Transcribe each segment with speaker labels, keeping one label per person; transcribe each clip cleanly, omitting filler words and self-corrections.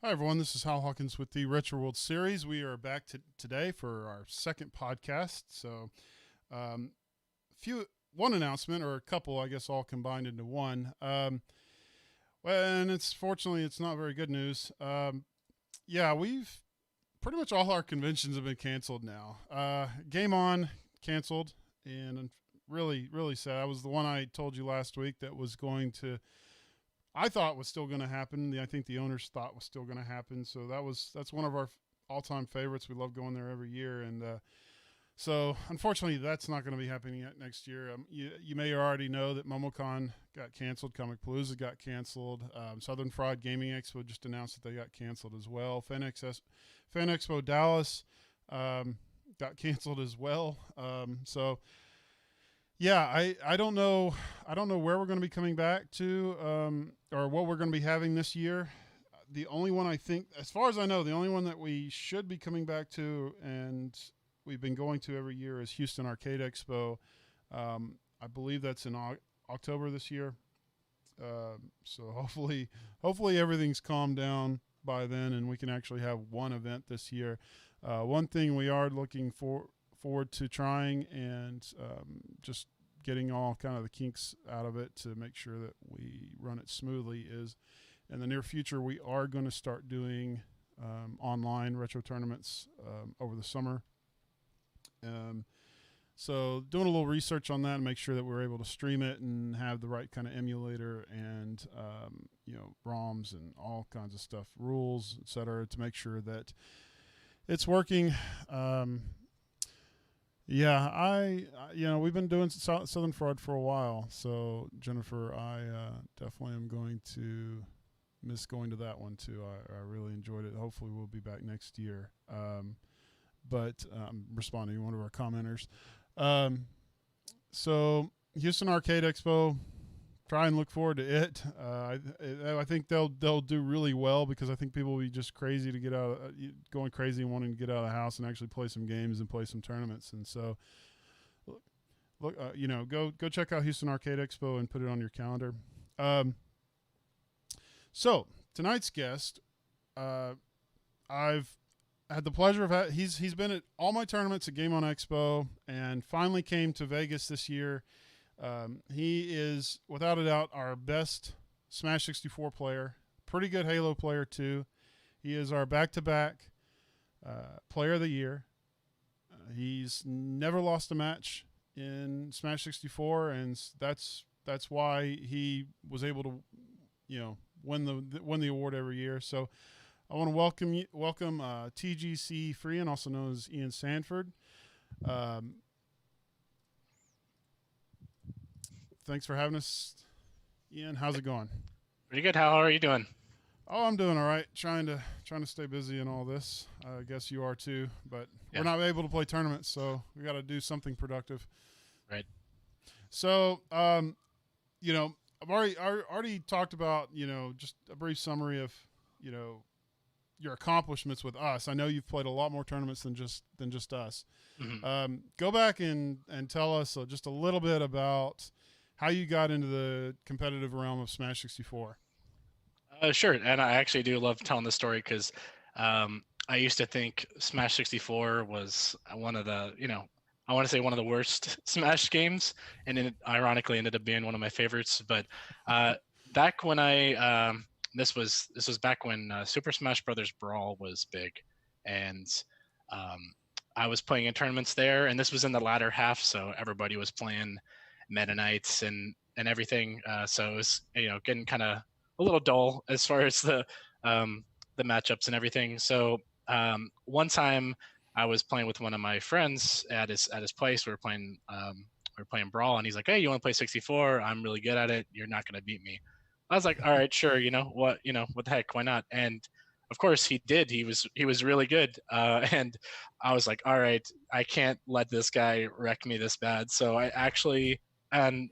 Speaker 1: Hi, everyone. This is Hal Hawkins with the Retro World Series. We are back today for our second podcast. So, um, one announcement or a couple, I guess, all combined into one. And it's not very good news. Yeah, we've pretty much all our conventions have been canceled now. Game On canceled, and I'm really, really sad. I was the one I told you last week that was going to I thought was still going to happen. I think the owners thought was still going to happen. So that's one of our all-time favorites. We love going there every year, and so unfortunately, that's not going to be happening yet next year. You may already know that MomoCon got canceled. Comic Palooza got canceled. Southern Fried Gaming Expo just announced that they got canceled as well. Fan Expo Dallas got canceled as well. So yeah, I don't know. I don't know where we're going to be coming back to, or what we're going to be having this year. The only one I think, as far as I know, the only one that we should be coming back to, and we've been going to every year, is Houston Arcade Expo. I believe that's in October this year. So hopefully everything's calmed down by then, and we can actually have one event this year. One thing we are looking forward to trying, and just getting all kind of the kinks out of it to make sure that we run it smoothly, is in the near future we are going to start doing online retro tournaments over the summer. So doing a little research on that and make sure that we're able to stream it and have the right kind of emulator and ROMs and all kinds of stuff, rules, etc., to make sure that it's working. Yeah, we've been doing Southern Fraud for a while, so Jennifer, I definitely am going to miss going to that one too. I really enjoyed it. Hopefully, we'll be back next year. But I'm responding to one of our commenters. So Houston Arcade Expo, try and look forward to it. I think they'll do really well, because I think people will be just crazy to get out, going crazy and wanting to get out of the house and actually play some games and play some tournaments. And so, go check out Houston Arcade Expo and put it on your calendar. So tonight's guest, I've had the pleasure of he's been at all my tournaments at Game On Expo, and finally came to Vegas this year. He is, without a doubt, our best Smash 64 player. Pretty good Halo player, too. He is our back-to-back player of the year. He's never lost a match in Smash 64, and that's why he was able to, win the award every year. So I want to welcome TGZ Freean, also known as Ian Sanford. Thanks for having us, Ian. How's it going?
Speaker 2: Pretty good. How are you doing?
Speaker 1: Oh, I'm doing all right. Trying to stay busy in all this. I guess you are too, but we're
Speaker 2: Yeah,
Speaker 1: not able to play tournaments, so we got to do something productive.
Speaker 2: right.
Speaker 1: So, I've already talked about, just a brief summary of, you know, your accomplishments with us. I know you've played a lot more tournaments than just us.
Speaker 2: hmm
Speaker 1: Go back and tell us just a little bit about how you got into the competitive realm of Smash 64.
Speaker 2: Sure. And I actually do love telling the story because I used to think Smash 64 was one of the, I want to say one of the worst Smash games, and it ironically ended up being one of my favorites. But uh, back when this was back when Super Smash Brothers Brawl was big, and um, I was playing in tournaments there, and this was in the latter half, so everybody was playing Meta Knights and everything. So it was getting kind of a little dull as far as the matchups and everything. So one time I was playing with one of my friends at his place. We were playing Brawl, and he's like, "Hey, you want to play 64? I'm really good at it. You're not gonna beat me." I was like, "All right, sure. What the heck? Why not?" And of course he did. He was really good. And I was like, "All right, I can't let this guy wreck me this bad." So I actually, and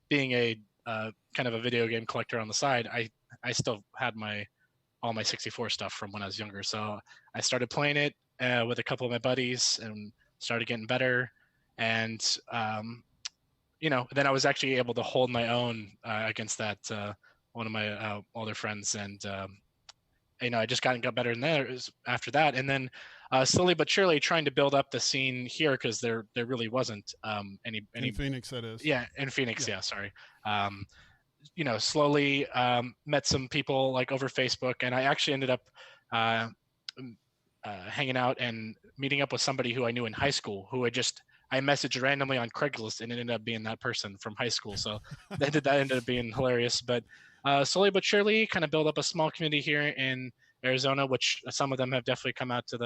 Speaker 2: being a kind of a video game collector on the side, I still had my all my 64 stuff from when I was younger. So I started playing it with a couple of my buddies and started getting better. And then I was actually able to hold my own against that one of my older friends, I just got better than there after that, and then slowly but surely trying to build up the scene here because there really wasn't
Speaker 1: In
Speaker 2: any
Speaker 1: Phoenix, that is.
Speaker 2: yeah, in Phoenix,
Speaker 1: Yeah.
Speaker 2: yeah, sorry. Um, slowly met some people like over Facebook, and I actually ended up uh, hanging out and meeting up with somebody who I knew in high school who had just I messaged randomly on Craigslist, and it ended up being that person from high school. So that ended up being hilarious. But slowly but surely, kind of build up a small community here in Arizona, which some of them have definitely come out to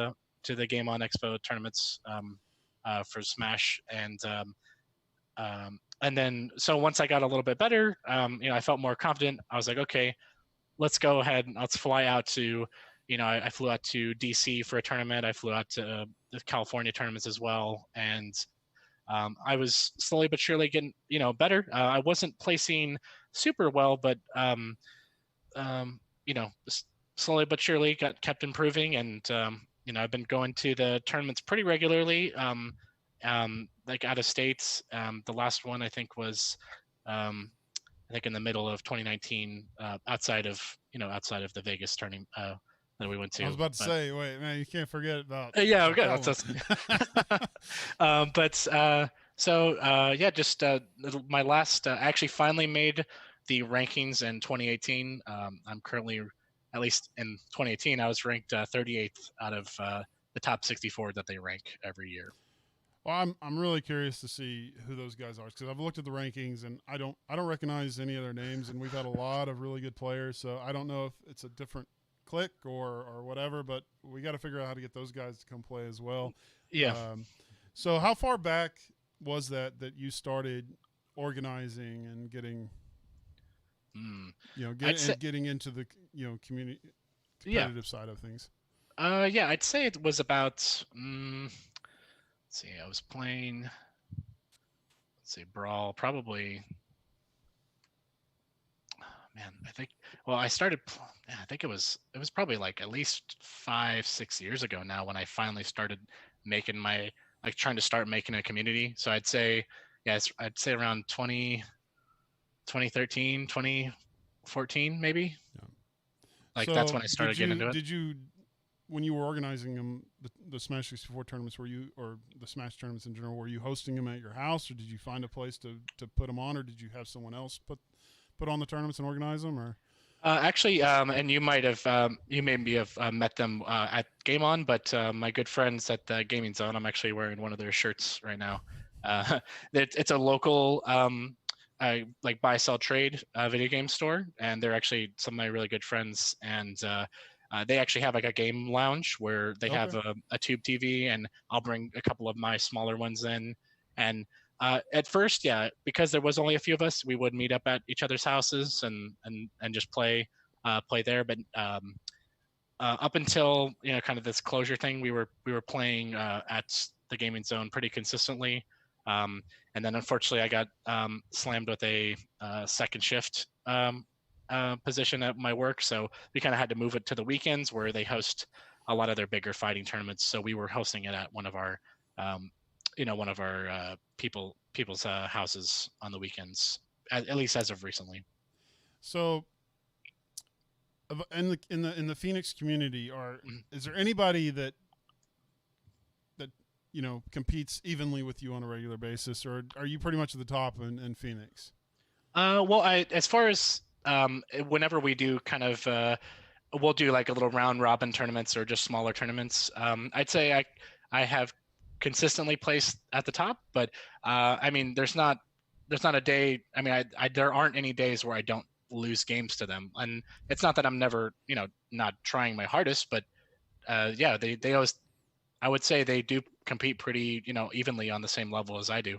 Speaker 2: the Game On Expo tournaments for Smash, and then so once I got a little bit better, I felt more confident. I was like, okay, let's go ahead and let's fly out to, I flew out to DC for a tournament. I flew out to the California tournaments as well, and I was slowly but surely getting, better. I wasn't placing super well, but um, slowly but surely got kept improving, and I've been going to the tournaments pretty regularly. Like out of states. The last one I think was, I think in the middle of 2019, outside of the Vegas tournament that we went
Speaker 1: I was
Speaker 2: to.
Speaker 1: about to
Speaker 2: But
Speaker 1: say, wait, man, you can't forget about
Speaker 2: yeah, okay,
Speaker 1: that
Speaker 2: that's
Speaker 1: one.
Speaker 2: but so yeah, just my last. I actually finally made the rankings in 2018. I'm currently, at least in 2018, I was ranked 38th out of the top 64 that they rank every year.
Speaker 1: Well, I'm really curious to see who those guys are because I've looked at the rankings and I don't recognize any of their names, and we've had a lot of really good players, so I don't know if it's a different click or whatever, but we got to figure out how to get those guys to come play as well.
Speaker 2: Yeah.
Speaker 1: So how far back was that you started organizing and getting getting into the community
Speaker 2: Yeah.
Speaker 1: competitive side of things?
Speaker 2: Yeah, I'd say it was about. Let's see, I was playing. Let's see, Brawl, probably. Man, I think. Well, I started. I think it was probably like at least 5-6 years ago now when I finally started making trying to start making a community. So I'd say, yeah, I'd say around 2013, 2014 maybe. Yeah. Like
Speaker 1: so
Speaker 2: that's when I started getting into it.
Speaker 1: Did you when you were organizing them, the Smash 64 tournaments, or the Smash tournaments in general, were you hosting them at your house, or did you find a place to put them on, or did you have someone else put on the tournaments and organize them, or?
Speaker 2: Actually, and you might have, you maybe have met them at Game On, but my good friends at the Gaming Zone, I'm actually wearing one of their shirts right now. It's a local, like buy, sell, trade video game store, and they're actually some of my really good friends, and they actually have like a game lounge where they have a tube TV, and I'll bring a couple of my smaller ones in. And at first, yeah, because there was only a few of us, we would meet up at each other's houses and just play there. But up until kind of this closure thing, we were playing at the Gaming Zone pretty consistently. And then unfortunately, I got slammed with a second shift position at my work, so we kind of had to move it to the weekends where they host a lot of their bigger fighting tournaments. So we were hosting it at one of our people's houses on the weekends, at least as of recently.
Speaker 1: So in the Phoenix community, is there anybody that competes evenly with you on a regular basis, or are you pretty much at the top in Phoenix?
Speaker 2: Well, as far as whenever we do kind of we'll do like a little round robin tournaments or just smaller tournaments. I'd say I have consistently placed at the top, but I mean, there's not a day. I mean, there aren't any days where I don't lose games to them, and it's not that I'm never not trying my hardest, but yeah, they always. I would say they do compete pretty evenly on the same level as I do.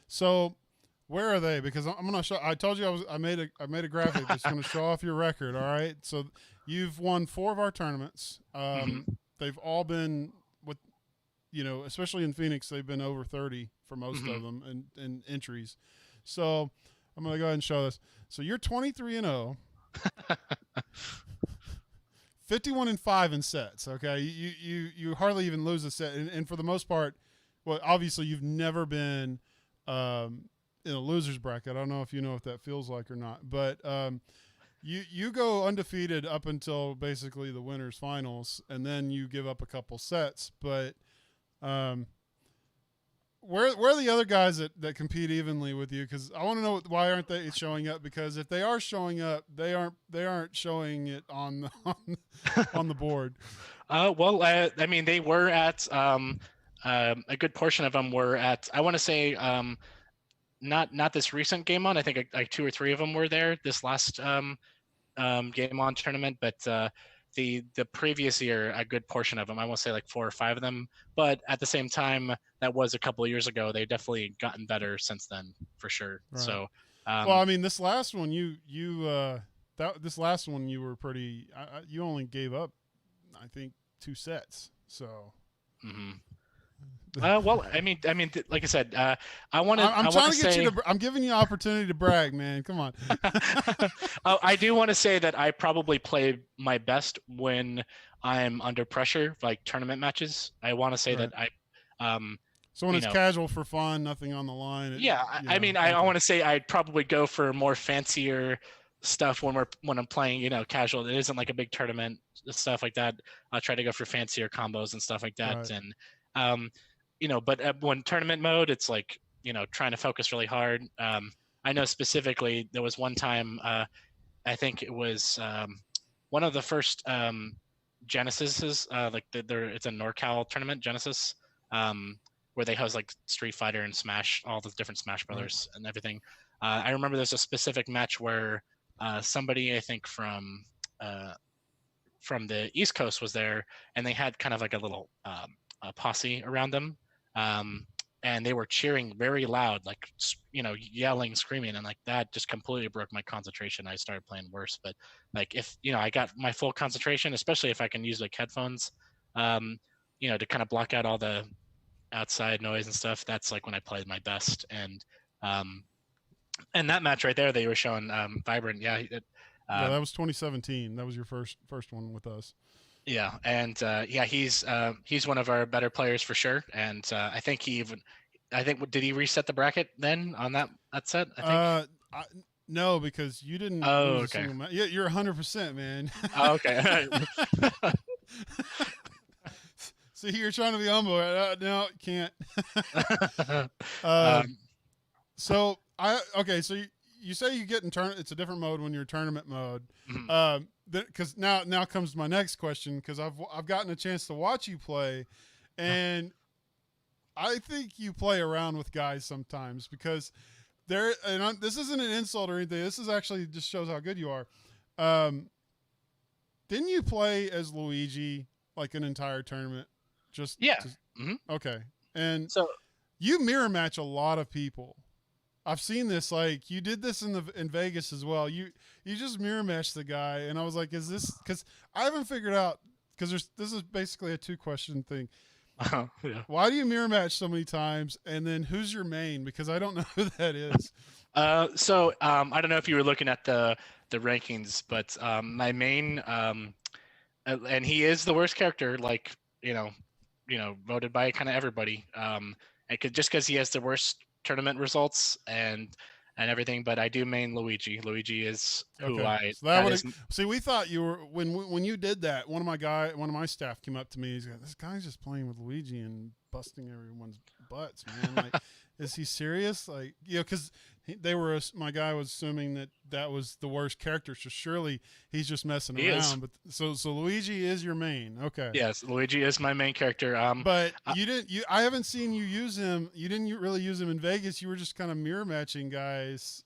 Speaker 1: So where are they? Because I'm gonna show. I told you I made a graphic that's gonna show off your record. All right. So you've won 4 of our tournaments. They've all been especially in Phoenix, they've been over 30 for most of them in entries. So I'm gonna go ahead and show this. So you're 23-0, 51-5 in sets. Okay, you hardly even lose a set, and for the most part, well, obviously you've never been in a loser's bracket. I don't know if you know what that feels like or not, but you go undefeated up until basically the winners finals, and then you give up a couple sets. But um, where are the other guys that compete evenly with you? Because I want to know why aren't they showing up? Because if they are showing up, they aren't showing it on the, on the board.
Speaker 2: Well, I mean, they were at a good portion of them were at. I want to say not this recent game on. I think like two or three of them were there this last game on tournament, but the previous year, a good portion of them, I won't say like four or five of them, but at the same time, that was a couple of years ago. They've definitely gotten better since then, for sure.
Speaker 1: Right.
Speaker 2: So,
Speaker 1: Well, I mean, this last one this last one you were pretty. You only gave up, I think, 2 sets. So.
Speaker 2: mhm. Well, like I said, I want to.
Speaker 1: I'm trying to get you to. I'm giving you an opportunity to brag, man. Come on.
Speaker 2: I do want to say that I probably play my best when I'm under pressure, like tournament matches. I want to say
Speaker 1: Right.
Speaker 2: that um,
Speaker 1: So when it's casual for fun, nothing on the line.
Speaker 2: Yeah, I mean, I want to say I'd probably go for more fancier stuff when I'm playing, casual. It isn't like a big tournament stuff like that. I'll try to go for fancier combos and stuff like that.
Speaker 1: Right.
Speaker 2: And but when tournament mode, it's like trying to focus really hard. I know specifically there was one time I think it was one of the first Genesises, like it's a NorCal tournament, Genesis. Where they host like Street Fighter and Smash, all the different Smash Brothers and everything. I remember there's a specific match where somebody, I think from the East Coast was there, and they had kind of like a little a posse around them, and they were cheering very loud, like yelling, screaming, and like that just completely broke my concentration. I started playing worse. But like if I got my full concentration, especially if I can use like headphones, to kind of block out all the outside noise and stuff, that's like when I played my best. And that match right there, they were showing Vibrant. Yeah,
Speaker 1: that was 2017. That was your first one with us.
Speaker 2: Yeah, and he's one of our better players for sure. And I think did he reset the bracket then on that set? I think.
Speaker 1: No, because you didn't.
Speaker 2: Oh,
Speaker 1: lose
Speaker 2: okay.
Speaker 1: A single yeah, you're 100%, man.
Speaker 2: Oh, okay.
Speaker 1: See, you're trying to be humble. No, can't. So you say you get in it's a different mode when you're tournament mode.
Speaker 2: Mm-hmm.
Speaker 1: Because now comes my next question, because I've gotten a chance to watch you play, and I think you play around with guys sometimes, because this isn't an insult or anything. This is actually just shows how good you are. Didn't you play as Luigi like an entire tournament?
Speaker 2: Mm-hmm.
Speaker 1: Okay. And
Speaker 2: so
Speaker 1: you mirror match a lot of people. I've seen this. Like, you did this in Vegas as well. You just mirror match the guy, and I was like, is this, because I haven't figured out, because this is basically a 2-question thing.
Speaker 2: Yeah.
Speaker 1: Why do you mirror match so many times? And then who's your main? Because I don't know who that is.
Speaker 2: So I don't know if you were looking at the rankings, but my main and he is the worst character, like voted by kind of everybody. Just because he has the worst tournament results and everything, but I do main Luigi. Luigi is who I.
Speaker 1: So see, we thought you were when you did that. One of my staff came up to me. He's like, "This guy's just playing with Luigi and busting everyone's butts, man. Like, is he serious? Like, because my guy was assuming that was the worst character, so surely he's just messing around. But so Luigi is your main. Okay.
Speaker 2: Yes, Luigi is my main character.
Speaker 1: But I haven't seen you use him. You didn't really use him in Vegas. You were just kind of mirror matching guys.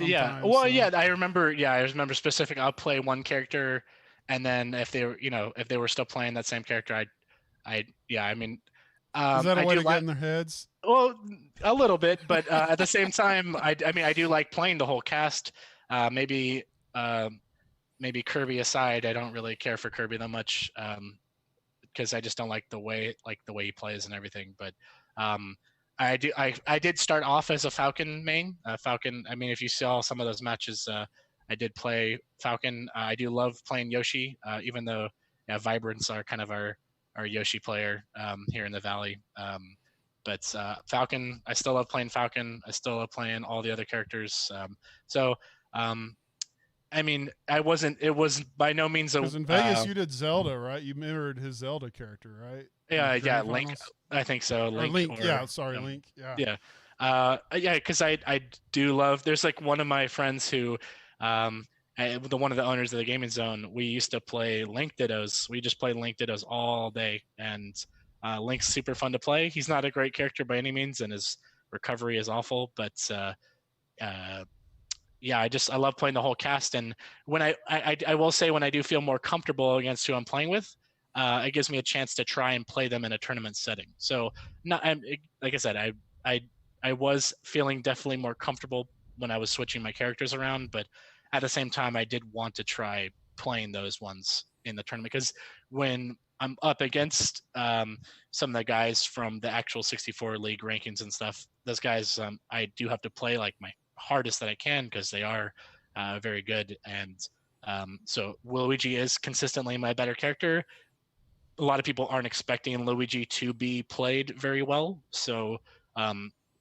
Speaker 2: Yeah. Well, so. Yeah, I remember. Yeah, I remember specific. I'll play one character, and then if they were still playing that same character, I mean.
Speaker 1: Is that a way to get in their heads?
Speaker 2: Well, a little bit, but at the same time, I mean, I do like playing the whole cast. Maybe Kirby aside, I don't really care for Kirby that much because I just don't like the way he plays and everything. But I did start off as a Falcon main. Falcon. I mean, if you saw some of those matches, I did play Falcon. I do love playing Yoshi, even though Vibrants are kind of our Yoshi player here in the Valley. But Falcon, I still love playing Falcon. I still love playing all the other characters. I mean, I wasn't. It was by no means a.
Speaker 1: Because in Vegas you did Zelda, right? You mirrored his Zelda character, right? In the
Speaker 2: Yeah,
Speaker 1: grand
Speaker 2: Link.
Speaker 1: finals,
Speaker 2: I think so.
Speaker 1: or
Speaker 2: Link
Speaker 1: Link?
Speaker 2: or
Speaker 1: Yeah, sorry, Link. Yeah.
Speaker 2: yeah, yeah. Because I do love. There's like one of my friends who, one of the owners of the gaming zone. We used to play Link Dittos. We just play Link Dittos all day, and Link's super fun to play. He's not a great character by any means, and his recovery is awful. But uh, yeah, I love playing the whole cast. And when I will say when I do feel more comfortable against who I'm playing with, it gives me a chance to try and play them in a tournament setting. So not like I said, I I was feeling definitely more comfortable when I was switching my characters around, but at the same time, I did want to try playing those ones in the tournament because when I'm up against some of the guys from the actual 64 league rankings and stuff, those guys I do have to play like my hardest that I can because they are very good. And so Luigi is consistently my better character. A lot of people aren't expecting Luigi to be played very well, so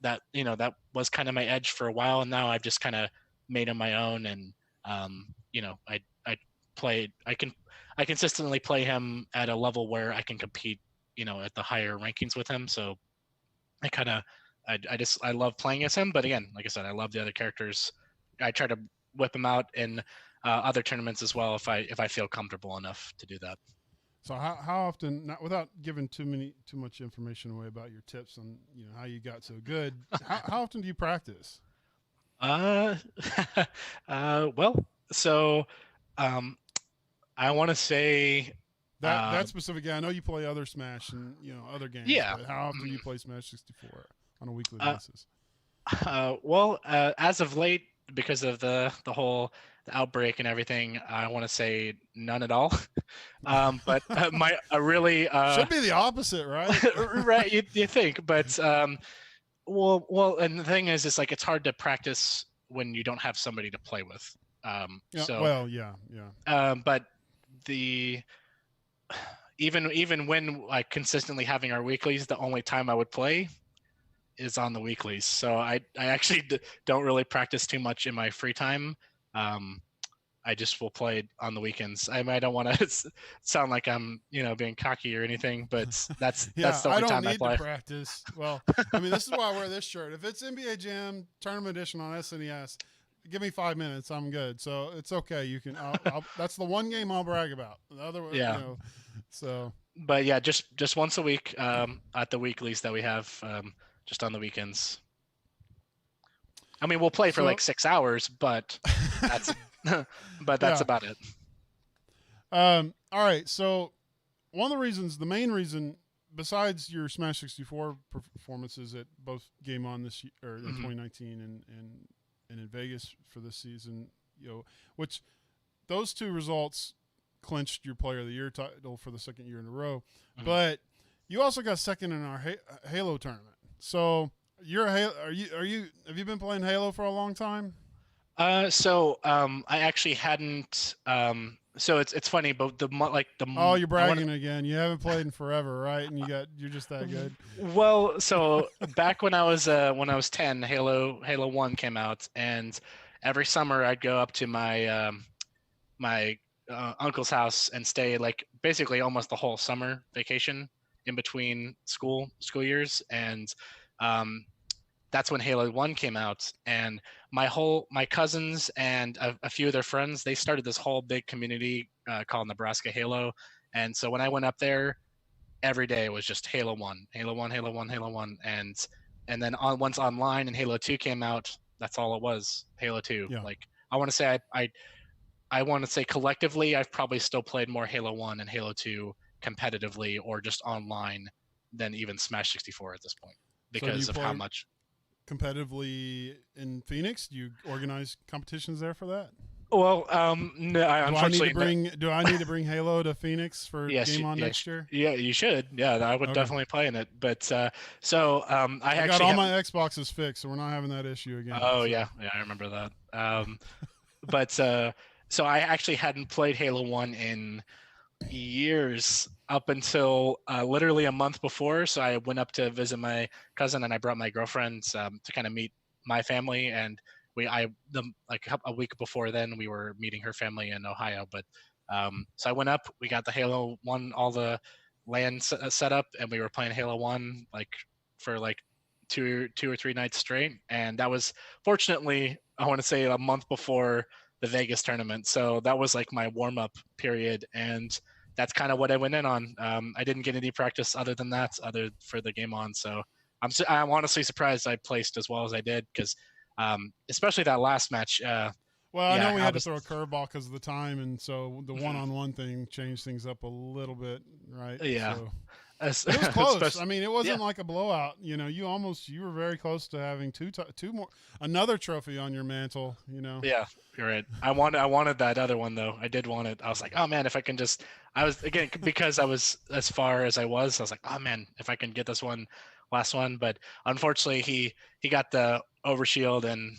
Speaker 2: that that was kind of my edge for a while, and now I've just kind of made him my own, and I played I consistently play him at a level where I can compete at the higher rankings with him. So I kind of I love playing as him, but again, like I said, I love the other characters. I try to whip them out in other tournaments as well if I feel comfortable enough to do that.
Speaker 1: So how often, not without giving too much information away about your tips on how you got so good, how often do you practice?
Speaker 2: Uh, well, so um, I want to say
Speaker 1: That specific game. I know you play other Smash and other games,
Speaker 2: yeah.
Speaker 1: but how often do you play Smash 64 on a weekly
Speaker 2: Uh,
Speaker 1: basis?
Speaker 2: well, as of late, because of the whole outbreak and everything, I want to say none at all. But my really
Speaker 1: should be the opposite, right?
Speaker 2: right, you think, but well, and the thing is, it's like it's hard to practice when you don't have somebody to play with.
Speaker 1: Yeah.
Speaker 2: So,
Speaker 1: Well, yeah.
Speaker 2: but the even when like consistently having our weeklies, the only time I would play is on the weeklies. So I actually don't really practice too much in my free time. I just will play on the weekends. I don't want to sound like I'm being cocky or anything, but that's
Speaker 1: Yeah,
Speaker 2: the
Speaker 1: I
Speaker 2: only
Speaker 1: don't
Speaker 2: time I
Speaker 1: need
Speaker 2: play.
Speaker 1: to practice. Well, I mean, this is why I wear this shirt. If it's NBA Jam Tournament Edition on SNES, give me 5 minutes. I'm good. So it's okay. You can. That's the one game I'll brag about. The other,
Speaker 2: Yeah.
Speaker 1: So.
Speaker 2: But yeah, just once a week at the weeklies that we have, just on the weekends. I mean, we'll play for like 6 hours, but that's
Speaker 1: Yeah.
Speaker 2: about it.
Speaker 1: All right. So one of the reasons, the main reason, besides your Smash 64 performances at both Game On this year, or in 2019 and in Vegas for this season, which those two results clinched your Player of the Year title for the second year in a row. But you also got second in our Halo tournament. So you're a Halo. Have you been playing Halo for a long time?
Speaker 2: So I actually hadn't. So it's funny, but
Speaker 1: Oh, you're bragging again. You haven't played in forever, right? And you're just that good.
Speaker 2: Well, so back when I was 10, Halo 1 came out, and every summer I'd go up to my my uncle's house and stay like basically almost the whole summer vacation in between school years, and um, that's when Halo 1 came out. And my cousins and a few of their friends, they started this whole big community called Nebraska Halo. And so when I went up there, every day it was just Halo 1, Halo 1, Halo 1, Halo 1. And then once online and Halo 2 came out, that's all it was, Halo 2.
Speaker 1: Yeah.
Speaker 2: Like I want to say I want to say collectively I've probably still played more Halo 1 and Halo 2 competitively or just online than even Smash 64 at this point because of how much
Speaker 1: competitively in Phoenix. Do you organize competitions there for that?
Speaker 2: Well, no, unfortunately,
Speaker 1: do I need to bring Halo to Phoenix for Game On next year?
Speaker 2: Yeah, you should. Yeah, I would definitely play in it. But so I actually
Speaker 1: got all my Xboxes fixed, so we're not having that issue again.
Speaker 2: Oh
Speaker 1: so.
Speaker 2: yeah, I remember that. But so I actually hadn't played Halo 1 in years up until literally a month before. So I went up to visit my cousin and I brought my girlfriend to kind of meet my family, and a week before then we were meeting her family in Ohio. But so I went up, we got the Halo 1, all the land set up, and we were playing Halo 1 like for like two or three nights straight, and that was fortunately, I want to say, a month before the Vegas tournament. So that was like my warm up period, and that's kind of what I went in on. I didn't get any practice other than that, other for the game on. So I'm honestly surprised I placed as well as I did, because especially that last match.
Speaker 1: Well, I know we
Speaker 2: I
Speaker 1: had to
Speaker 2: was,
Speaker 1: throw a curveball because of the time, and so the one-on-one thing changed things up a little bit, right?
Speaker 2: yeah,
Speaker 1: So, but it was close. I mean, it wasn't
Speaker 2: yeah.
Speaker 1: like a blowout. You know, you were very close to having two more, another trophy on your mantle. You know.
Speaker 2: Yeah, you're right. I wanted that other one though. I did want it. I was like, oh man, if I can just, I was again because I was as far as I was like, oh man, if I can get this one, last one. But unfortunately, he got the overshield and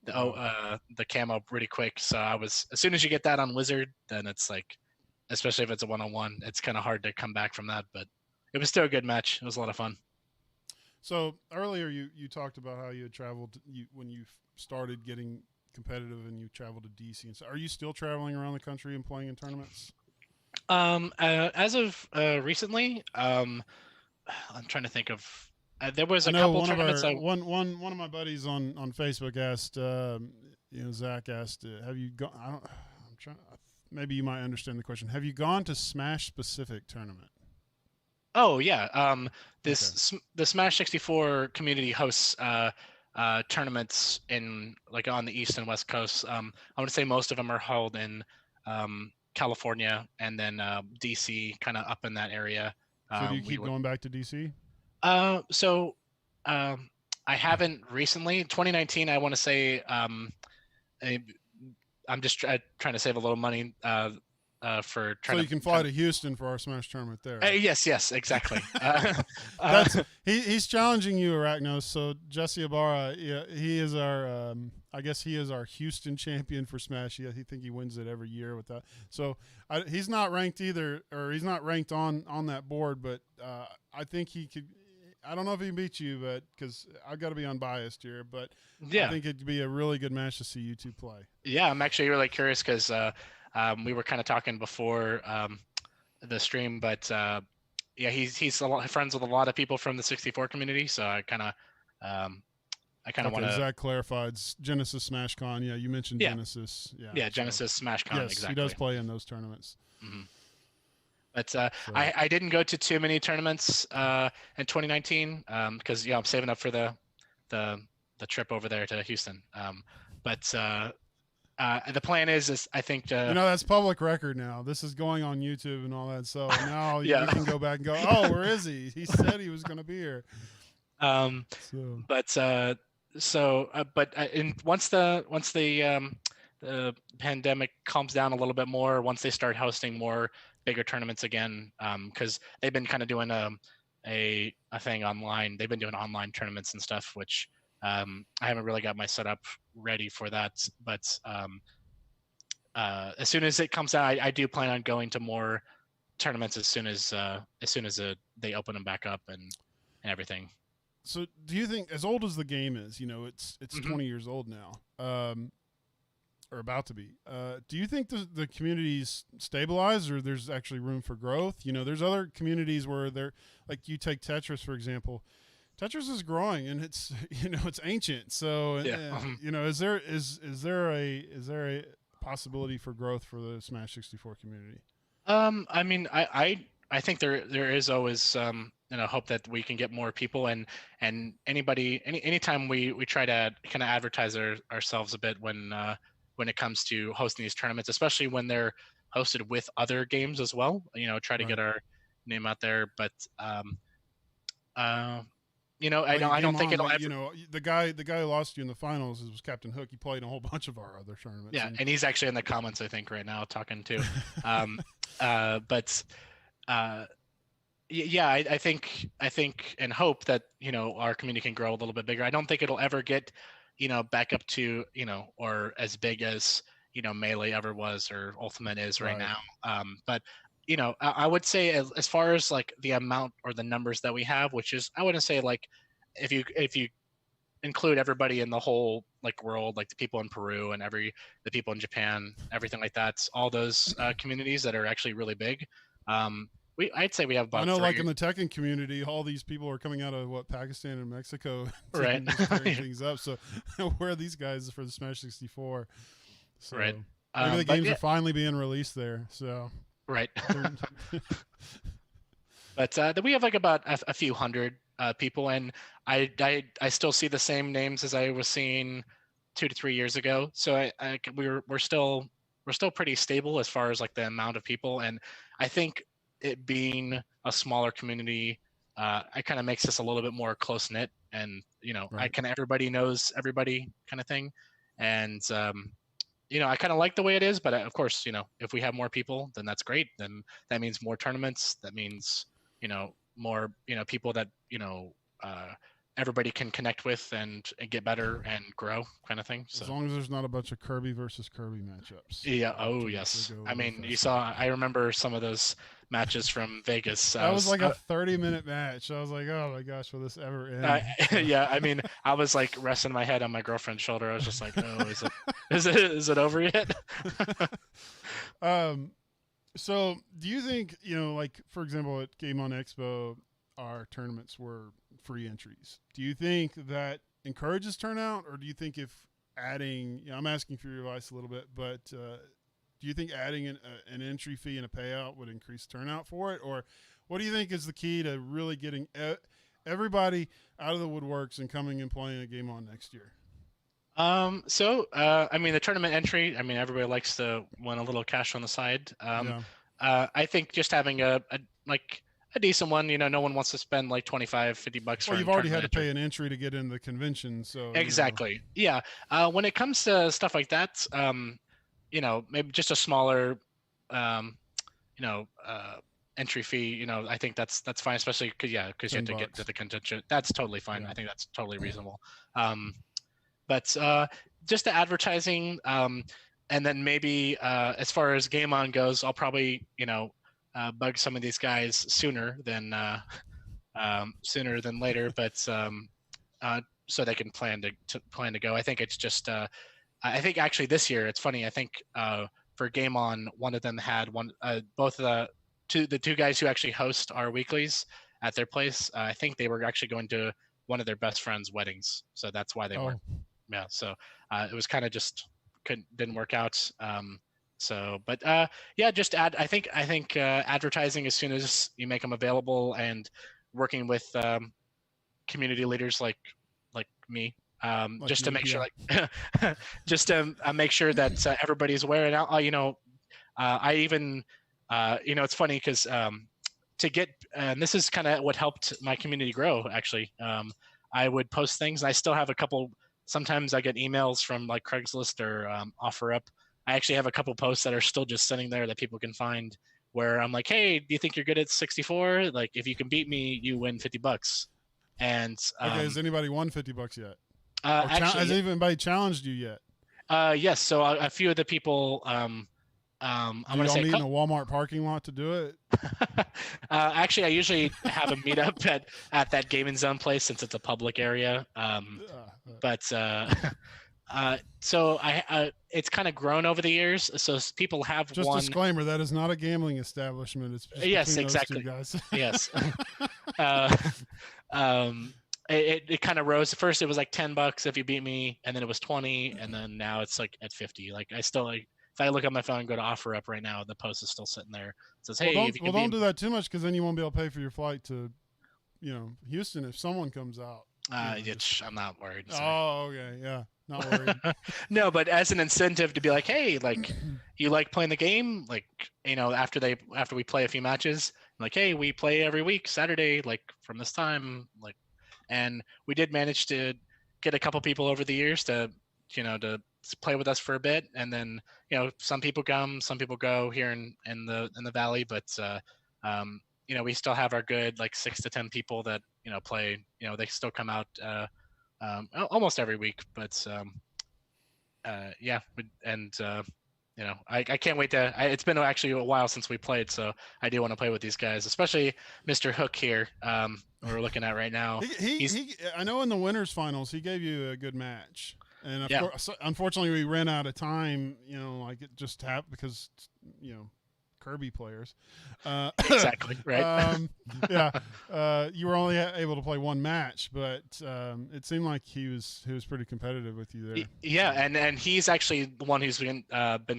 Speaker 2: the camo pretty quick. So I was, as soon as you get that on Wizard, then it's like, especially if it's a 1-on-1, it's kind of hard to come back from that. But it was still a good match. It was a lot of fun.
Speaker 1: So earlier you talked about how you had traveled when you started getting competitive and you traveled to DC. And so, are you still traveling around the country and playing in tournaments?
Speaker 2: As of recently, I'm trying to think of. There was
Speaker 1: I
Speaker 2: a
Speaker 1: know
Speaker 2: couple
Speaker 1: one of
Speaker 2: tournaments.
Speaker 1: our one of my buddies on Facebook asked, Zach asked, have you gone? I'm trying. Maybe you might understand the question. Have you gone to Smash specific tournament?
Speaker 2: Oh yeah. The Smash 64 community hosts tournaments in like on the East and West Coast. I want to say most of them are held in California and then DC, kind of up in that area.
Speaker 1: So do you keep going back to DC?
Speaker 2: So I haven't recently. 2019, I want to say I'm just trying to save a little money for trying
Speaker 1: so you can fly to Houston for our Smash tournament there.
Speaker 2: Yes, exactly.
Speaker 1: He's challenging you, Arachnos. So Jesse Ibarra, yeah, he is our I guess he is our Houston champion for Smash. He think he wins it every year with that. So he's not ranked either, or he's not ranked on that board. But I think he could. I don't know if he can beat you, but because I've got to be unbiased here, but
Speaker 2: yeah,
Speaker 1: I think it'd be a really good match to see you two play.
Speaker 2: Yeah, I'm actually really curious because we were kind of talking before the stream, but yeah, he's a lot friends with a lot of people from the 64 community, so I kind of want to.
Speaker 1: Zach clarified Genesis Smash Con. Yeah, you mentioned Genesis.
Speaker 2: Yeah, Genesis Smash Con.
Speaker 1: Yes,
Speaker 2: exactly.
Speaker 1: He does play in those tournaments.
Speaker 2: Mm-hmm. But I didn't go to too many tournaments in 2019 because I'm saving up for the trip over there to Houston. But the plan is I think
Speaker 1: that's public record now. This is going on YouTube and all that. So now you can go back and go, oh, where is he? He said he was going to be here.
Speaker 2: But once the pandemic calms down a little bit more, once they start hosting more bigger tournaments again, because they've been kind of doing a thing online. They've been doing online tournaments and stuff, which I haven't really got my setup ready for that. But as soon as it comes out, I do plan on going to more tournaments as soon as they open them back up and everything.
Speaker 1: So do you think, as old as the game is, it's mm-hmm. 20 years old now, or about to be, do you think the community's stabilized, or there's actually room for growth? There's other communities where they're, like, you take Tetris, for example. Tetris is growing and it's, it's ancient. So, is there a possibility for growth for the Smash 64 community?
Speaker 2: I mean, I think there is always hope that we can get more people, and anytime we try to kind of advertise ourselves a bit when it comes to hosting these tournaments, especially when they're hosted with other games as well, try to get our name out there. But I don't think it'll ever.
Speaker 1: The guy who lost you in the finals was Captain Hook. He played in a whole bunch of our other tournaments.
Speaker 2: Yeah, and he's actually in the comments, I think, right now talking too. Yeah, I think and hope that our community can grow a little bit bigger. I don't think it'll ever get back up to or as big as Melee ever was or Ultimate is right now. But I would say as far as like the amount or the numbers that we have, which is, I wouldn't say, like, if you include everybody in the whole like world, like the people in Peru and the people in Japan, everything like that. All those communities that are actually really big. I'd say we have
Speaker 1: I
Speaker 2: about
Speaker 1: know, like
Speaker 2: three.
Speaker 1: in the Tekken community, all these people are coming out of Pakistan and Mexico,
Speaker 2: Right.
Speaker 1: tearing things up. So where are these guys for the Smash 64? So
Speaker 2: Right.
Speaker 1: maybe the
Speaker 2: But
Speaker 1: games
Speaker 2: yeah,
Speaker 1: are finally being released there. So
Speaker 2: right. But then we have like about a few hundred people, and I still see the same names as I was seeing 2 to 3 years ago. So we're still pretty stable as far as like the amount of people, and I think it being a smaller community, it kind of makes us a little bit more close knit, and
Speaker 1: right.
Speaker 2: everybody knows everybody kind of thing, and I kind of like the way it is. But of course, if we have more people, then that's great. Then that means more tournaments. That means more people that uh, everybody can connect with and get better and grow, kind of thing. So
Speaker 1: As long as there's not a bunch of Kirby versus Kirby matchups.
Speaker 2: yeah.
Speaker 1: That
Speaker 2: Oh
Speaker 1: can actually
Speaker 2: yes.
Speaker 1: go a
Speaker 2: I
Speaker 1: little
Speaker 2: mean,
Speaker 1: faster.
Speaker 2: I remember some of those matches from Vegas.
Speaker 1: That was like a 30-minute match. I was like, oh my gosh, will this ever end?
Speaker 2: Yeah, I mean, I was like resting my head on my girlfriend's shoulder. I was just like, oh, is it over yet?
Speaker 1: So do you think, like for example at Game On Expo, our tournaments were free entries. Do you think that encourages turnout, or do you think if adding, I'm asking for your advice a little bit, but do you think adding an entry fee and a payout would increase turnout for it, or what do you think is the key to really getting everybody out of the woodworks and coming and playing a Game On next year?
Speaker 2: I mean, the tournament entry, I mean, everybody likes to win a little cash on the side.
Speaker 1: Yeah.
Speaker 2: I think just having a decent one, no one wants to spend like 25, $50 for
Speaker 1: Well,
Speaker 2: a
Speaker 1: you've already had
Speaker 2: tournament
Speaker 1: to
Speaker 2: entry.
Speaker 1: pay an entry to get in the convention, so
Speaker 2: Exactly. Yeah. When it comes to stuff like that, maybe just a smaller, um, you know, uh, entry fee, I think that's fine, especially because you have to get to
Speaker 1: $10.
Speaker 2: the convention. That's totally fine.
Speaker 1: Yeah.
Speaker 2: I think that's totally reasonable. But just the advertising, and then maybe as far as Game On goes, I'll probably bug some of these guys sooner than later, but so they can plan to go. I think it's just I think actually this year it's funny. I think for Game On, one of them had both of the two guys who actually host our weeklies at their place. I think they were actually going to one of their best friends' weddings, so that's why they weren't. Yeah, so it was kind of just didn't work out. But yeah, just I think advertising as soon as you make them available, and working with community leaders like me, just to make sure, just to make sure that everybody's aware. And I even it's funny because to get and this is kind of what helped my community grow. Actually, I would post things. And I still have a couple. Sometimes I get emails from like Craigslist or OfferUp. I actually have a couple posts that are still just sitting there that people can find, where I'm like, hey, do you think you're good at 64? Like, if you can beat me, you win $50. And
Speaker 1: okay, has anybody won $50 yet?
Speaker 2: Actually,
Speaker 1: has anybody challenged you yet?
Speaker 2: Yes. So a few of the people. I'm gonna say
Speaker 1: meet in a Walmart parking lot to do it.
Speaker 2: Actually, I usually have a meetup at that gaming zone place since it's a public area. But so it's kind of grown over the years. So people have
Speaker 1: just
Speaker 2: won.
Speaker 1: Disclaimer: that is not a gambling establishment. It's just
Speaker 2: yes, exactly.
Speaker 1: Those two guys.
Speaker 2: Yes. It kind of rose. First, it was like $10 if you beat me, and then it was 20, and then now it's like at 50. Like I still like. If I look at my phone and go to OfferUp right now, the post is still sitting there. It says, "Hey,
Speaker 1: don't do that too much, because then you won't be able to pay for your flight to, Houston if someone comes out."
Speaker 2: I'm not worried.
Speaker 1: So. Oh, okay, yeah, not worried.
Speaker 2: No, but as an incentive to be like, hey, like, you like playing the game, like, after we play a few matches, like, hey, we play every week Saturday, like from this time, like, and we did manage to get a couple people over the years to play with us for a bit, and then some people come, some people go here in the valley, but we still have our good like 6 to 10 people that play. They still come out almost every week, but yeah, and I can't wait to. It's been actually a while since we played, so I do want to play with these guys, especially Mr. Hook here. We're looking at right now.
Speaker 1: I know in the winners finals he gave you a good match. And of
Speaker 2: Yeah.
Speaker 1: course, unfortunately, we ran out of time. You know, like it just happened because Kirby players. Uh,
Speaker 2: Exactly. Right.
Speaker 1: yeah, you were only able to play one match, but it seemed like he was pretty competitive with you there.
Speaker 2: Yeah, and he's actually the one who's been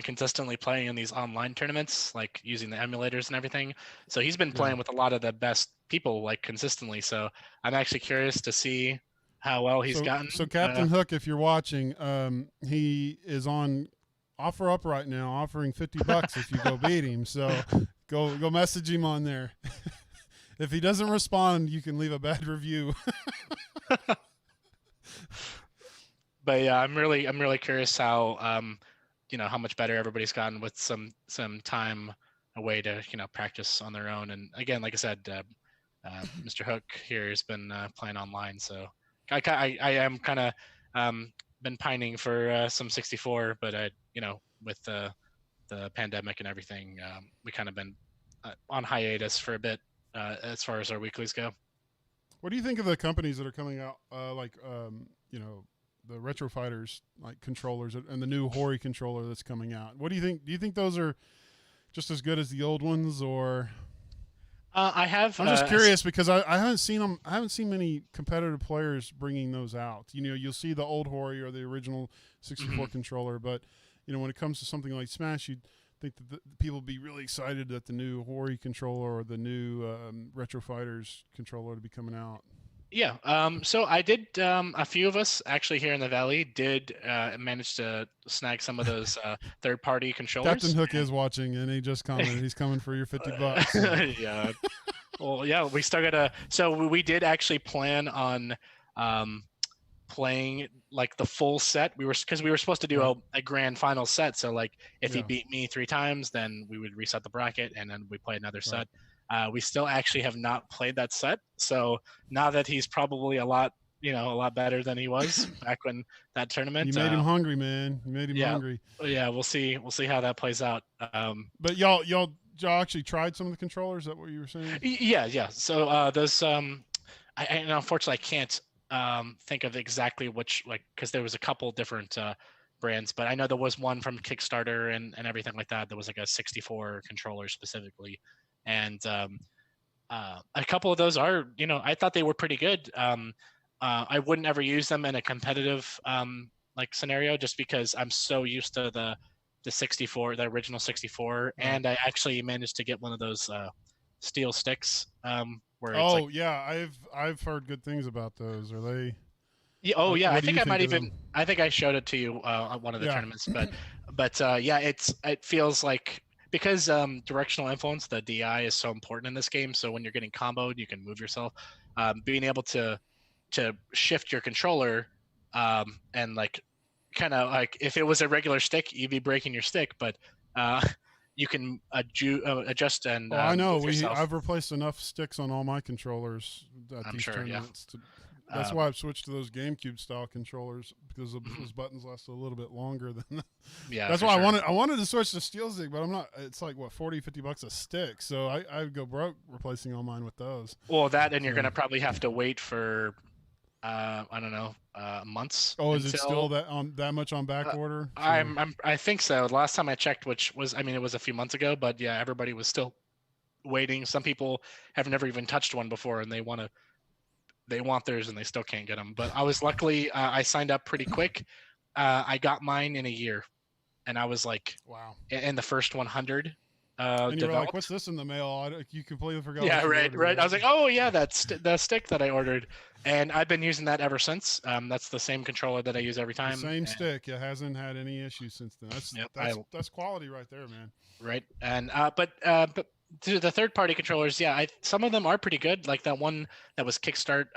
Speaker 2: consistently playing in these online tournaments, like using the emulators and everything. So he's been playing with a lot of the best people, like consistently. So I'm actually curious to see how well he's gotten.
Speaker 1: So Captain Hook, if you're watching, he is on offer up right now, offering $50 if you go beat him. So go message him on there. If he doesn't respond, you can leave a bad review.
Speaker 2: But yeah, I'm really curious how how much better everybody's gotten with some time away to practice on their own. And again, like I said, Mr. Hook here has been playing online, so I am kind of been pining for some 64, but with the pandemic and everything, we kind of been on hiatus for a bit as far as our weeklies go.
Speaker 1: What do you think of the companies that are coming out, the Retro Fighters like controllers and the new Hori controller that's coming out? What do you think? Do you think those are just as good as the old ones, or?
Speaker 2: I'm
Speaker 1: just curious because I haven't seen them. I haven't seen many competitive players bringing those out. You'll see the old Hori or the original 64 controller, but when it comes to something like Smash, you'd think that the people would be really excited that the new Hori controller or the new Retro Fighters controller to be coming out.
Speaker 2: Yeah. So I did. A few of us actually here in the Valley did manage to snag some of those third-party controllers.
Speaker 1: Captain Hook is watching, and he just commented he's coming for your $50. So.
Speaker 2: Yeah. Well, yeah. We still gotta. So we did actually plan on playing like the full set. Because we were supposed to do a grand final set. So like if he beat me 3 times, then we would reset the bracket, and then we play another set. We still actually have not played that set. So now that he's probably a lot better than he was back when that tournament.
Speaker 1: You made him hungry, man. You made him hungry.
Speaker 2: Yeah, we'll see how that plays out.
Speaker 1: But y'all actually tried some of the controllers. Is that what you were saying?
Speaker 2: Yeah. So those unfortunately I can't think of exactly which, because there was a couple different brands, but I know there was one from Kickstarter and everything like that. There was like a 64 controller specifically. And a couple of those are, I thought they were pretty good. I wouldn't ever use them in a competitive scenario, just because I'm so used to the 64, the original 64, and I actually managed to get one of those steel sticks.
Speaker 1: I've heard good things about those. Are they?
Speaker 2: Yeah, I think I might even. I think I showed it to you at one of the tournaments, but it feels like. Because directional influence, the DI is so important in this game. So when you're getting comboed, you can move yourself. Being able to shift your controller and kind of like if it was a regular stick, you'd be breaking your stick. But you can adjust and.
Speaker 1: I know I've replaced enough sticks on all my controllers at these tournaments. That's why I've switched to those GameCube style controllers, because those buttons last a little bit longer than. That's why I wanted to switch to steel stick, but I'm not. It's like what, $40-$50 a stick, so I'd go broke replacing all mine with those.
Speaker 2: Well, you're gonna probably have to wait for, I don't know, months.
Speaker 1: Oh, is it still that much on back order?
Speaker 2: I think so. The last time I checked, which was, it was a few months ago, but yeah, everybody was still waiting. Some people have never even touched one before, and they want theirs and they still can't get them. But I was luckily, I signed up pretty quick. I got mine in a year, and I was like,
Speaker 1: wow,
Speaker 2: in the first 100.
Speaker 1: And you were like, what's this in the mail? You completely forgot.
Speaker 2: Yeah, right. I was like, oh yeah, that's the stick that I ordered, and I've been using that ever since. That's the same controller that I use every time.
Speaker 1: The same stick. It hasn't had any issues since then. That's quality right there, man.
Speaker 2: Right, and but to the third-party controllers, some of them are pretty good. Like that one that was kickstarted.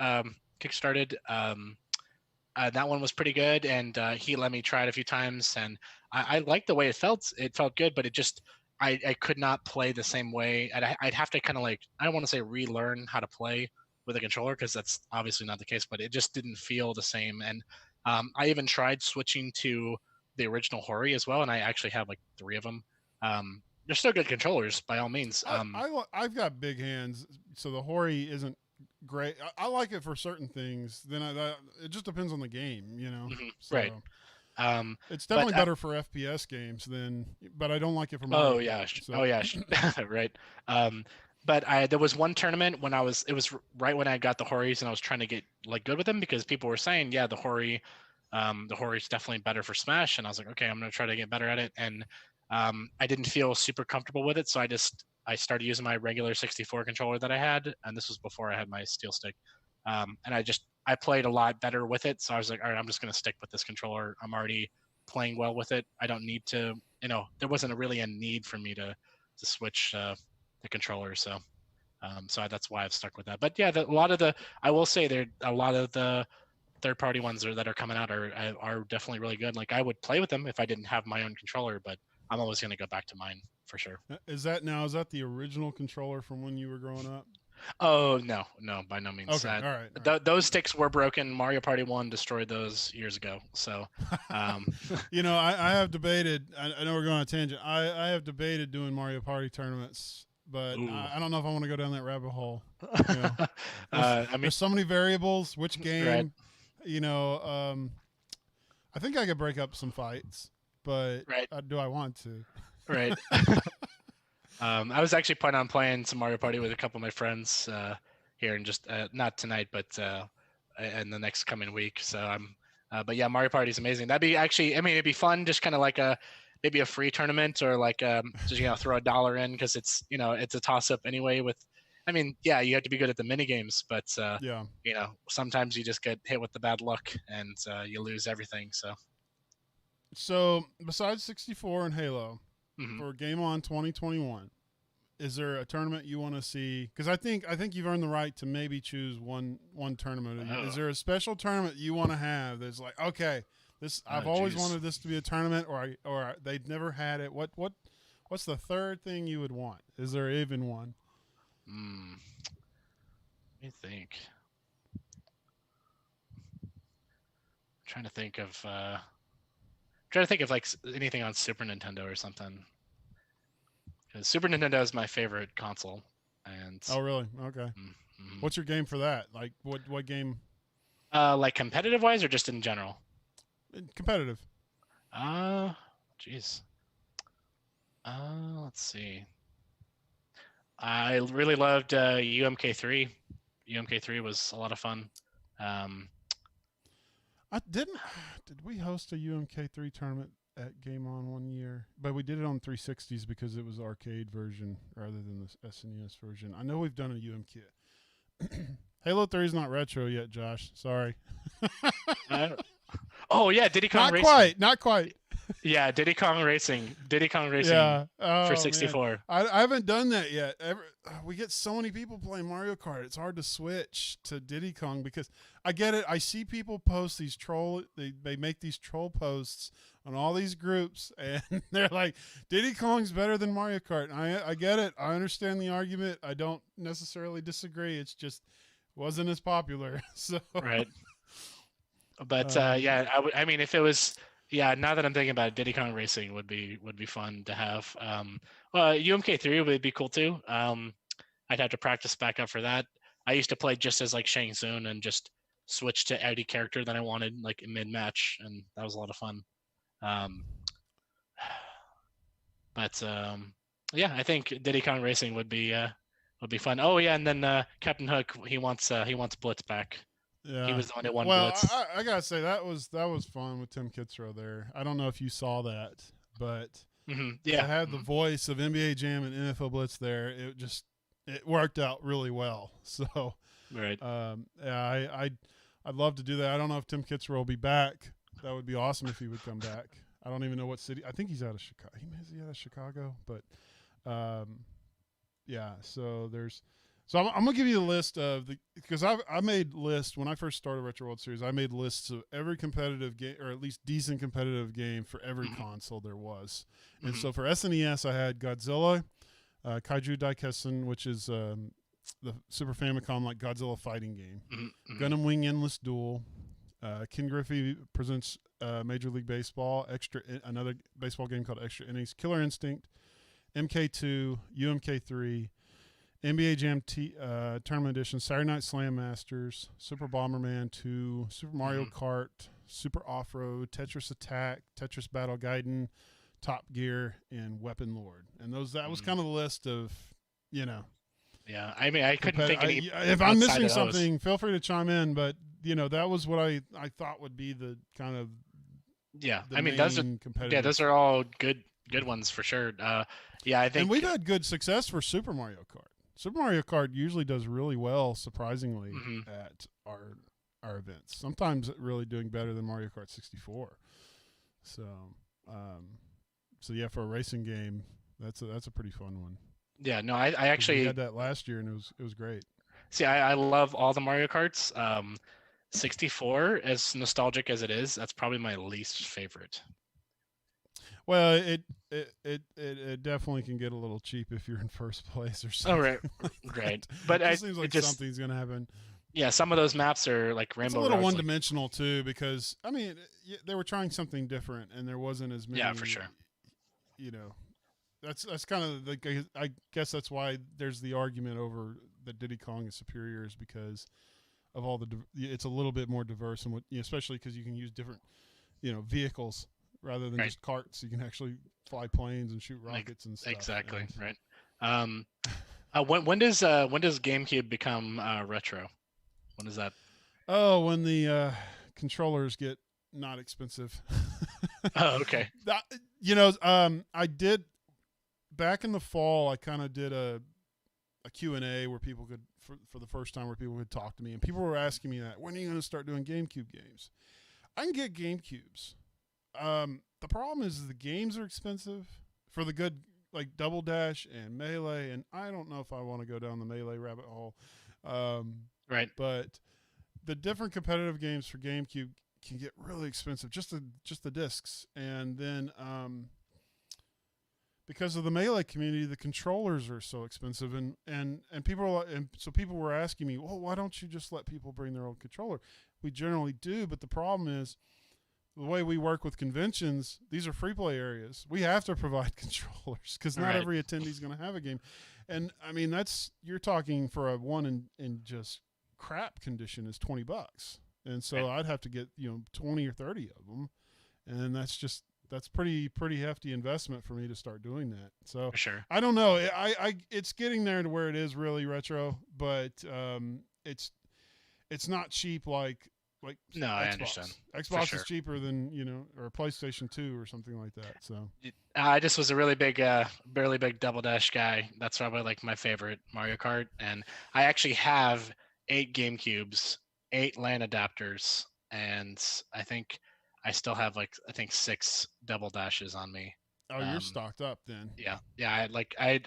Speaker 2: That one was pretty good, and he let me try it a few times, and I liked the way it felt. It felt good, but it just I could not play the same way. I'd have to kind of I don't want to say relearn how to play with a controller, because that's obviously not the case, but it just didn't feel the same. And I even tried switching to the original Hori as well, and I actually have 3 of them. They're still good controllers by all means.
Speaker 1: I've got big hands, so the Hori isn't great. I like it for certain things. Then it just depends on the game,
Speaker 2: So. Right.
Speaker 1: It's
Speaker 2: But
Speaker 1: definitely better for FPS games but I don't like it for Mario
Speaker 2: oh
Speaker 1: Kart.
Speaker 2: yeah,
Speaker 1: So.
Speaker 2: oh yeah, right. But there was one tournament when it was right when I got the Horis and I was trying to get like good with them because people were saying, yeah, the Hori's definitely better for Smash, and I was like, okay, I'm gonna try to get better at it, and I didn't feel super comfortable with it, so I started using my regular 64 controller that I had, and this was before I had my Steel Stick, and I played a lot better with it, so I was like, all right, I'm just gonna stick with this controller. I'm already playing well with it. I don't need to, there wasn't really a need for me to switch the controller, so that's why I've stuck with that. But yeah, I will say there a lot of the third-party ones that are coming out are definitely really good. Like I would play with them if I didn't have my own controller, but I'm always going to go back to mine for sure.
Speaker 1: Is that the original controller from when you were growing up?
Speaker 2: Oh no, by no means.
Speaker 1: Okay, all right.
Speaker 2: Those sticks were broken. Mario Party 1 destroyed those years ago. So,
Speaker 1: I have debated. I know we're going on a tangent. I have debated doing Mario Party tournaments, but I don't know if I want to go down that rabbit hole. There's so many variables. Which game? Right. I think I could break up some fights, but
Speaker 2: right.
Speaker 1: Do I want to?
Speaker 2: Right. I was actually planning on playing some Mario Party with a couple of my friends here, and just not tonight, but in the next coming week. So but yeah, Mario Party is amazing. That'd be actually, it'd be fun, just kind of like maybe a free tournament, or like just throw $1 in, because it's it's a toss up anyway. Yeah, you have to be good at the mini games, but
Speaker 1: yeah,
Speaker 2: sometimes you just get hit with the bad luck and you lose everything.
Speaker 1: So besides 64 and Halo,
Speaker 2: mm-hmm.
Speaker 1: for Game On 2021, is there a tournament you want to see? Because I think you've earned the right to maybe choose one tournament.
Speaker 2: Oh.
Speaker 1: Is there a special tournament you want to have that's like, okay, I've always wanted this to be a tournament, or they've never had it? What's the third thing you would want? Is there even one?
Speaker 2: Let me think. I'm trying to think of like anything on Super Nintendo or something. Because Super Nintendo is my favorite console. And
Speaker 1: oh, really? Okay. Mm-hmm. What's your game for that? Like, what game?
Speaker 2: Like competitive wise, or just in general?
Speaker 1: Competitive.
Speaker 2: Jeez. Let's see. I really loved UMK3. UMK3 was a lot of fun.
Speaker 1: Did we host a UMK3 tournament at Game On one year? But we did it on 360s because it was the arcade version rather than the SNES version. I know we've done a UMK. Halo 3 is not retro yet, Josh. Sorry.
Speaker 2: Oh yeah, Diddy Kong Racing.
Speaker 1: Not quite.
Speaker 2: Yeah, Diddy Kong Racing.
Speaker 1: Yeah.
Speaker 2: For 64.
Speaker 1: I haven't done that yet. We get so many people playing Mario Kart. It's hard to switch to Diddy Kong because I get it. I see people post these they make these troll posts on all these groups, and they're like, Diddy Kong's better than Mario Kart. And I get it. I understand the argument. I don't necessarily disagree. It's just wasn't as popular. So
Speaker 2: right. But yeah, if it was. Yeah, now that I'm thinking about it, Diddy Kong Racing would be fun to have. UMK3 would be cool too. I'd have to practice back up for that. I used to play just as like Shang Tsung and just switch to any character that I wanted like mid-match, and that was a lot of fun. Yeah, I think Diddy Kong Racing would be fun. Oh yeah, and then Captain Hook, he wants Blitz back.
Speaker 1: Yeah.
Speaker 2: He was the one who won
Speaker 1: Blitz.
Speaker 2: Blitz.
Speaker 1: I gotta say that was fun with Tim Kitzrow there. I don't know if you saw that, but
Speaker 2: yeah,
Speaker 1: to have the voice of NBA Jam and NFL Blitz there, it worked out really well. So
Speaker 2: right.
Speaker 1: Yeah, I'd love to do that. I don't know if Tim Kitzrow will be back. That would be awesome if he would come back. I don't even know what city. I think he's out of Chicago. Is he out of Chicago? But yeah. So I'm gonna give you a list of because I made lists when I first started Retro World Series. I made lists of every competitive game, or at least decent competitive game for every console there was. And so for SNES, I had Godzilla, Kaiju Daikessen, which is the Super Famicom like Godzilla fighting game, Gundam Wing Endless Duel, Ken Griffey Presents Major League Baseball, another baseball game called Extra Innings, Killer Instinct, MK2, UMK3. NBA Jam Tournament Edition, Saturday Night Slam Masters, Super Bomberman 2, Super Mario Kart, Super Off-Road, Tetris Attack, Tetris Battle Gaiden, Top Gear, and Weapon Lord. And that was kind of the list of,
Speaker 2: Yeah, I mean, I couldn't think any.
Speaker 1: If I'm missing
Speaker 2: outside of those.
Speaker 1: something, feel free to chime in. But that was what I thought would be the kind of
Speaker 2: Yeah,
Speaker 1: the
Speaker 2: I mean,
Speaker 1: main competitive.
Speaker 2: those are all good ones for sure. Yeah, I think.
Speaker 1: And we've had good success for Super Mario Kart. Super Mario Kart usually does really well, surprisingly, at our events. Sometimes really doing better than Mario Kart 64. So yeah, for a racing game, that's a pretty fun one.
Speaker 2: Yeah, no, I actually
Speaker 1: we had that last year, and it was great.
Speaker 2: See, I love all the Mario Karts. 64, as nostalgic as it is, that's probably my least favorite.
Speaker 1: Well, it definitely can get a little cheap if you're in first place or something.
Speaker 2: Oh, right, right. But
Speaker 1: it seems like something's going to happen.
Speaker 2: Yeah, some of those maps are like Rainbow.
Speaker 1: It's a little one-dimensional too, because I mean, they were trying something different, and there wasn't as many.
Speaker 2: Yeah, for sure.
Speaker 1: That's kind of I guess that's why there's the argument over that Diddy Kong is superior, is because of all it's a little bit more diverse, and especially because you can use different vehicles rather than just carts. You can actually fly planes and shoot rockets and stuff.
Speaker 2: Exactly, right. When does GameCube become retro? When is that?
Speaker 1: Oh, when the controllers get not expensive.
Speaker 2: Oh, okay.
Speaker 1: I did back in the fall. I kind of did a Q&A where people could, for the first time, where people could talk to me, and people were asking me that, when are you going to start doing GameCube games? I can get GameCubes. The problem is the games are expensive for the good, like Double Dash and Melee, and I don't know if I want to go down the Melee rabbit hole.
Speaker 2: Right.
Speaker 1: But the different competitive games for GameCube can get really expensive, just the discs, and then because of the Melee community, the controllers are so expensive, and so people were asking me, well, why don't you just let people bring their own controller? We generally do, but the problem is the way we work with conventions, these are free play areas. We have to provide controllers because not every attendee is going to have a game. And I mean, you're talking for a one in just crap condition is $20. And so I'd have to get, 20 or 30 of them. And that's pretty hefty investment for me to start doing that. So
Speaker 2: for sure.
Speaker 1: I don't know. It's getting there to where it is really retro, but it's not cheap like
Speaker 2: no,
Speaker 1: Xbox.
Speaker 2: I understand.
Speaker 1: Xbox is cheaper than, or PlayStation 2 or something like that. So
Speaker 2: I just was a really big Double Dash guy. That's probably like my favorite Mario Kart. And I actually have 8 GameCubes, 8 LAN adapters, and I think I still have 6 Double Dashes on me.
Speaker 1: Oh, you're stocked up then.
Speaker 2: Yeah. I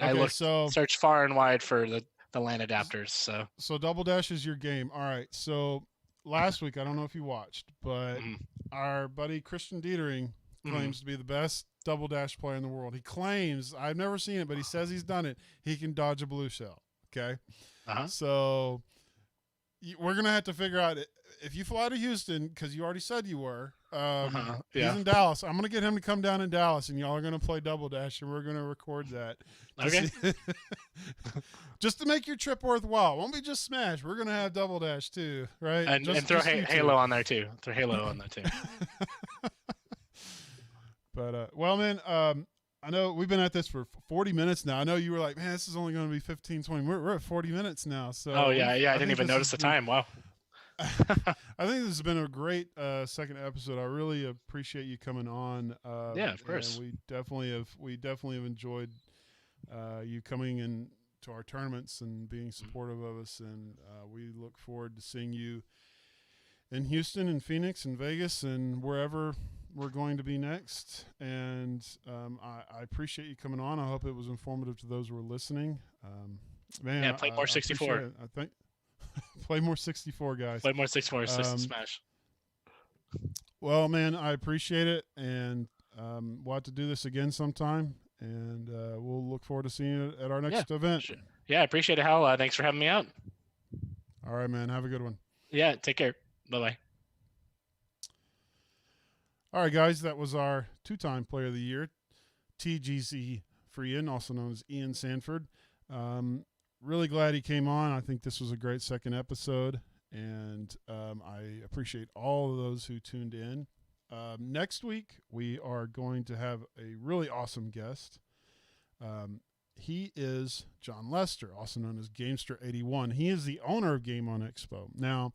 Speaker 2: searched far and wide for the LAN adapters. So
Speaker 1: Double Dash is your game. All right. So last week, I don't know if you watched, but our buddy Christian Dietering claims to be the best Double Dash player in the world. He claims, I've never seen it, but he says he's done it. He can dodge a blue shell. Okay. So we're going to have to figure out if you fly to Houston, because you already said you were. He's in Dallas. I'm going to get him to come down in Dallas, and y'all are going to play Double Dash, and we're going to record that.
Speaker 2: Okay.
Speaker 1: Just to make your trip worthwhile. It won't be just Smash. We're going to have Double Dash too, right?
Speaker 2: And throw Halo on there too. Throw Halo on there too.
Speaker 1: But, well, man, I know we've been at this for 40 minutes now. I know you were like, man, this is only going to be 15, 20. We're at 40 minutes now. So
Speaker 2: I didn't even notice the time. Wow.
Speaker 1: I think this has been a great second episode. I really appreciate you coming on.
Speaker 2: Yeah, of course.
Speaker 1: We definitely have enjoyed you coming in to our tournaments and being supportive of us, and we look forward to seeing you in Houston and Phoenix and Vegas and wherever we're going to be next. And I appreciate you coming on. I hope it was informative to those who are listening. Man,
Speaker 2: play more 64.
Speaker 1: I think play more 64, guys.
Speaker 2: Play more 64. Smash.
Speaker 1: Well, man, I appreciate it, and we'll have to do this again sometime. And we'll look forward to seeing you at our next event.
Speaker 2: Sure. Yeah, I appreciate it, Hal. Thanks for having me out.
Speaker 1: All right, man. Have a good one.
Speaker 2: Yeah, take care. Bye-bye.
Speaker 1: All right, guys. That was our 2-time Player of the Year, TGZ Freean, also known as Ian Sanford. Really glad he came on. I think this was a great second episode. And I appreciate all of those who tuned in. Next week, we are going to have a really awesome guest. He is John Lester, also known as Gamester81. He is the owner of Game On Expo. Now,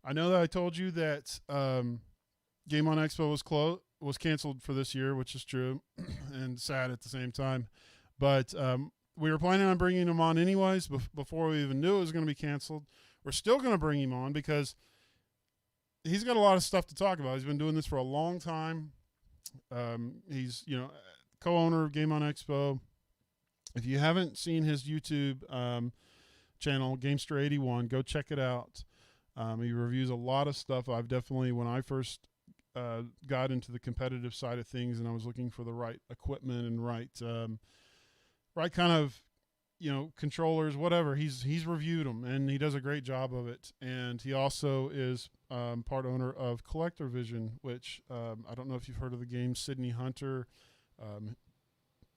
Speaker 1: I know that I told you that Game On Expo was canceled for this year, which is true and sad at the same time. But we were planning on bringing him on anyways before we even knew it was going to be canceled. We're still going to bring him on because he's got a lot of stuff to talk about. He's been doing this for a long time. He's, co-owner of Game On Expo. If you haven't seen his YouTube channel, Gamester81, go check it out. He reviews a lot of stuff. I've definitely, when I first got into the competitive side of things and I was looking for the right equipment and right kind of, controllers, whatever, he's reviewed them and he does a great job of it. And he also is part owner of Collector Vision, which I don't know if you've heard of the game Sydney Hunter.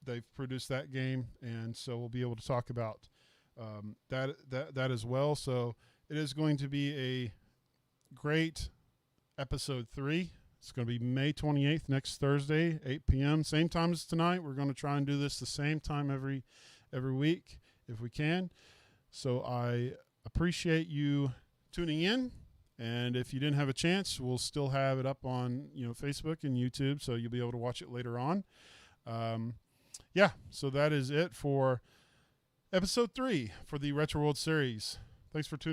Speaker 1: They've produced that game, and so we'll be able to talk about that as well. So it is going to be a great episode 3. It's going to be May 28th, next Thursday, 8 p.m., same time as tonight. We're going to try and do this the same time every week if we can. So I appreciate you tuning in. And if you didn't have a chance, we'll still have it up on Facebook and YouTube, so you'll be able to watch it later on. So that is it for episode 3 for the Retro World Series. Thanks for tuning in.